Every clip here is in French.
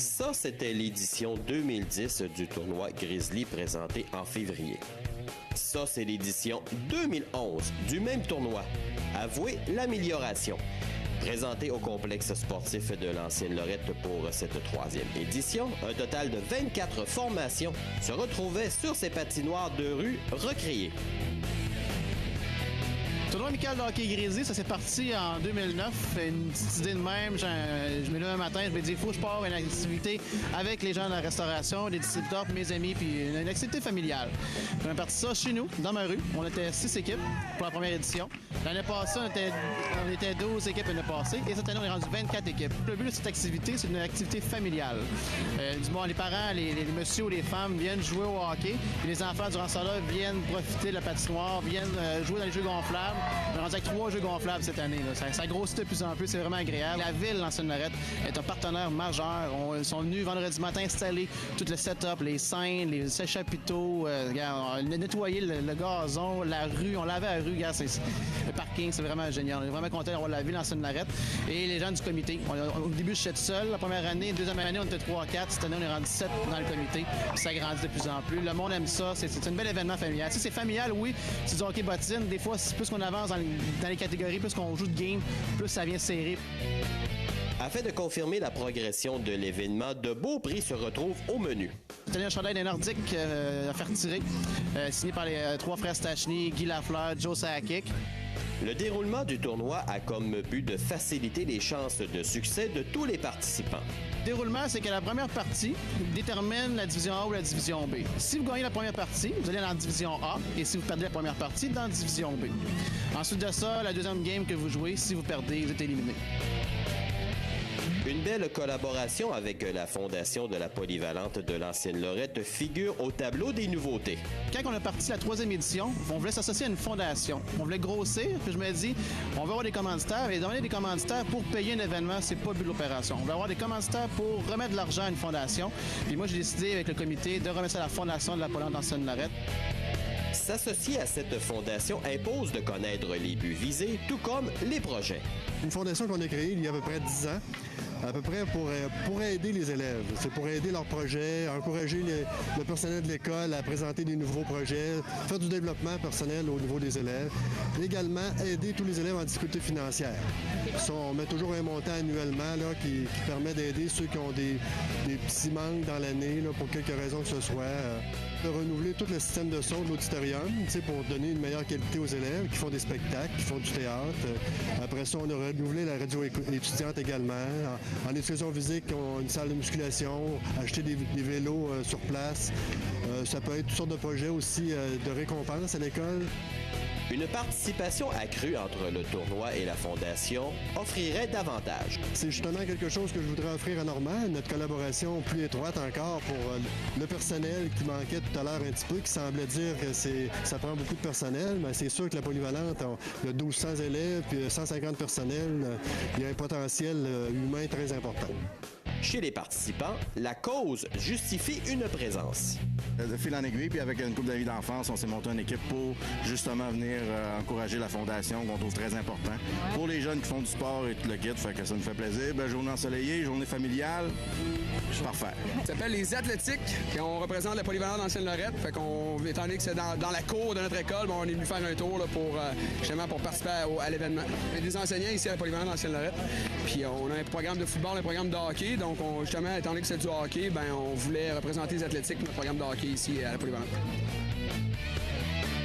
Ça, c'était l'édition 2010 du tournoi Grizzly présenté en février. Ça, c'est l'édition 2011 du même tournoi. Avouez l'amélioration. Présenté au complexe sportif de l'Ancienne Lorette pour cette troisième édition, un total de 24 formations se retrouvaient sur ces patinoires de rue recréées. Tournoi amical de hockey Grizzly, ça s'est parti en 2009. Une petite idée de même. Je me lève un matin, je me dis, il faut que je parte une activité avec les gens de la restauration, les distributeurs, puis mes amis, puis une activité familiale. On a parti ça chez nous, dans ma rue. On était 6 équipes pour la première édition. L'année passée, on était 12 équipes l'année passée. Et cette année, on est rendu 24 équipes. Le but de cette activité, c'est une activité familiale. Du moins, les parents, les messieurs ou les femmes viennent jouer au hockey. Puis les enfants, durant ce temps-là, viennent profiter de la patinoire, viennent jouer dans les jeux gonflables. On est rendu avec 3 jeux gonflables cette année. Ça grossit de plus en plus, c'est vraiment agréable. La ville, l'Ancienne Lorette, est un partenaire majeur. Ils sont venus vendredi matin installer tout le setup, les scènes, les chapiteaux, nettoyer le gazon, la rue. On lavait la rue, le parking, c'est vraiment génial. On est vraiment content d'avoir la ville l'Ancienne Lorette. Et les gens du comité. Au début, j'étais tout seul. La première année, deuxième année, on était 3-4. Cette année, on est rendu 7 dans le comité. Ça grandit de plus en plus. Le monde aime ça. C'est un bel événement familial. Tu sais, c'est familial, oui. C'est du hockey bottine. Des fois, plus qu'on avance dans les catégories, plus qu'on joue de game, plus ça vient serrer. Afin de confirmer la progression de l'événement, de beaux prix se retrouvent au menu. Cette année, un chandail des Nordiques à faire tirer, signé par les 3 frères Stachny, Guy Lafleur, Joe Sakic. Le déroulement du tournoi a comme but de faciliter les chances de succès de tous les participants. Le déroulement, c'est que la première partie détermine la division A ou la division B. Si vous gagnez la première partie, vous allez dans la division A, et si vous perdez la première partie, dans la division B. Ensuite de ça, la deuxième game que vous jouez, si vous perdez, vous êtes éliminé. Une belle collaboration avec la Fondation de la Polyvalente de l'Ancienne Lorette figure au tableau des nouveautés. Quand on a parti la 3e édition, on voulait s'associer à une fondation. On voulait grossir, puis je me dis, on veut avoir des commanditaires, et donner des commanditaires pour payer un événement, c'est pas le but de l'opération. On veut avoir des commanditaires pour remettre de l'argent à une fondation. Puis moi, j'ai décidé avec le comité de remettre ça à la Fondation de la Polyvalente de l'Ancienne Lorette. S'associer à cette fondation impose de connaître les buts visés, tout comme les projets. Une fondation qu'on a créée il y a à peu près 10 ans, à peu près pour aider les élèves. C'est pour aider leurs projets, encourager le personnel de l'école à présenter des nouveaux projets, faire du développement personnel au niveau des élèves. Également, aider tous les élèves en difficulté financière. On met toujours un montant annuellement là, qui permet d'aider ceux qui ont des petits manques dans l'année, là, pour quelque raison que ce soit. De renouveler tout le système de son de l'auditorium, pour donner une meilleure qualité aux élèves qui font des spectacles, qui font du théâtre. Après ça, on a renouvelé la radio étudiante également. En éducation physique, on a une salle de musculation, acheter des vélos sur place. Ça peut être toutes sortes de projets aussi de récompenses à l'école. Une participation accrue entre le tournoi et la Fondation offrirait davantage. C'est justement quelque chose que je voudrais offrir à Normand, notre collaboration plus étroite encore pour le personnel qui manquait tout à l'heure un petit peu, qui semblait dire que ça prend beaucoup de personnel, mais c'est sûr que la Polyvalente, il y a 1200 élèves puis 150 personnels, il y a un potentiel humain très important. Chez les participants, la cause justifie une présence. De fil en aiguille, puis avec une couple d'amis d'enfance, on s'est monté une équipe pour justement venir encourager la Fondation, qu'on trouve très important. Pour les jeunes qui font du sport et tout le kit, fait que ça nous fait plaisir. Belle journée ensoleillée, journée familiale, parfait. Ça s'appelle les Athlétiques, et on représente la Polyvalente d'Ancienne Lorette. Fait qu'on, étant donné que c'est dans la cour de notre école, on est venu faire un tour là, pour participer à l'événement. Il y a des enseignants ici à la Polyvalente d'Ancienne Lorette, puis on a un programme de football, un programme de hockey. Donc, justement, étant donné que c'est du hockey, on voulait représenter les Athlétiques, notre programme de hockey ici à la Polyvalente.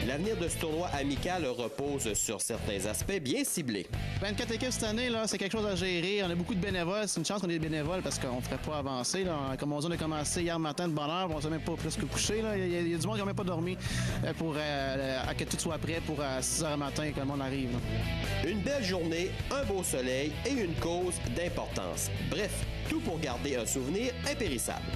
L'avenir de ce tournoi amical repose sur certains aspects bien ciblés. 24 équipes cette année, là, c'est quelque chose à gérer. On a beaucoup de bénévoles. C'est une chance qu'on ait des bénévoles parce qu'on ne ferait pas avancer. Là. Comme on dit, on a commencé hier matin de bonne heure, on ne s'est même pas presque couché. Là. Il y a du monde qui n'a même pas dormi pour que tout soit prêt pour 6 h du matin que le monde arrive. Là. Une belle journée, un beau soleil et une cause d'importance. Bref, tout pour garder un souvenir impérissable.